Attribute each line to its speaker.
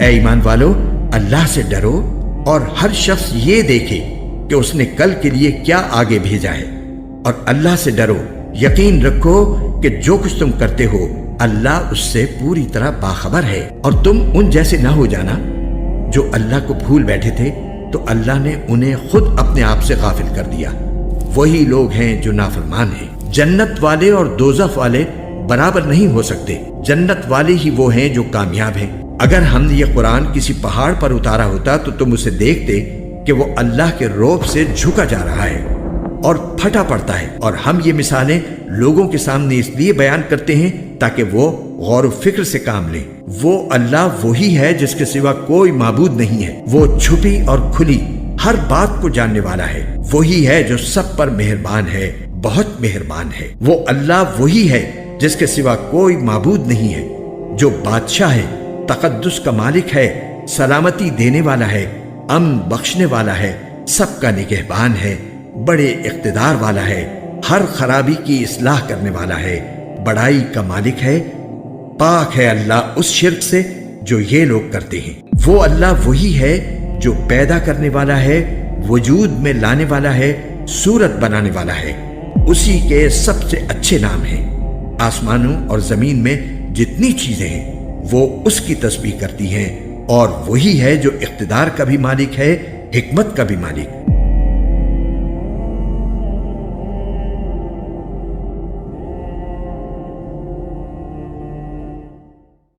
Speaker 1: اے ایمان والو، اللہ سے ڈرو اور ہر شخص یہ دیکھے کہ اس نے کل کے لیے کیا آگے بھیجا ہے، اور اللہ سے ڈرو، یقین رکھو کہ جو کچھ تم کرتے ہو اللہ اس سے پوری طرح باخبر ہے۔ اور تم ان جیسے نہ ہو جانا جو اللہ کو بھول بیٹھے تھے تو اللہ نے انہیں خود اپنے آپ سے غافل کر دیا۔ وہی لوگ ہیں جو نافرمان ہیں۔ جنت والے اور دوزخ والے برابر نہیں ہو سکتے۔ جنت والے ہی وہ ہیں جو کامیاب ہیں۔ اگر ہم نے یہ قرآن کسی پہاڑ پر اتارا ہوتا تو تم اسے دیکھتے کہ وہ اللہ کے روب سے جھکا جا رہا ہے اور پھٹا پڑتا ہے۔ اور ہم یہ مثالیں لوگوں کے سامنے اس لیے بیان کرتے ہیں تاکہ وہ غور و فکر سے کام لیں۔ وہ اللہ وہی ہے جس کے سوا کوئی معبود نہیں ہے۔ وہ چھپی اور کھلی ہر بات کو جاننے والا ہے۔ وہی ہے جو سب پر مہربان ہے، بہت مہربان ہے۔ وہ اللہ وہی ہے جس کے سوا کوئی معبود نہیں ہے، جو بادشاہ ہے، تقدس کا مالک ہے، سلامتی دینے والا ہے، امن بخشنے والا ہے، سب کا نگہبان ہے، بڑے اقتدار والا ہے، ہر خرابی کی اصلاح کرنے والا ہے، بڑائی کا مالک ہے۔ پاک ہے اللہ اس شرک سے جو یہ لوگ کرتے ہیں۔ وہ اللہ وہی ہے جو پیدا کرنے والا ہے، وجود میں لانے والا ہے، صورت بنانے والا ہے۔ اسی کے سب سے اچھے نام ہیں۔ آسمانوں اور زمین میں جتنی چیزیں ہیں وہ اس کی تسبیح کرتی ہیں، اور وہی ہے جو اقتدار کا بھی مالک ہے، حکمت کا بھی مالک۔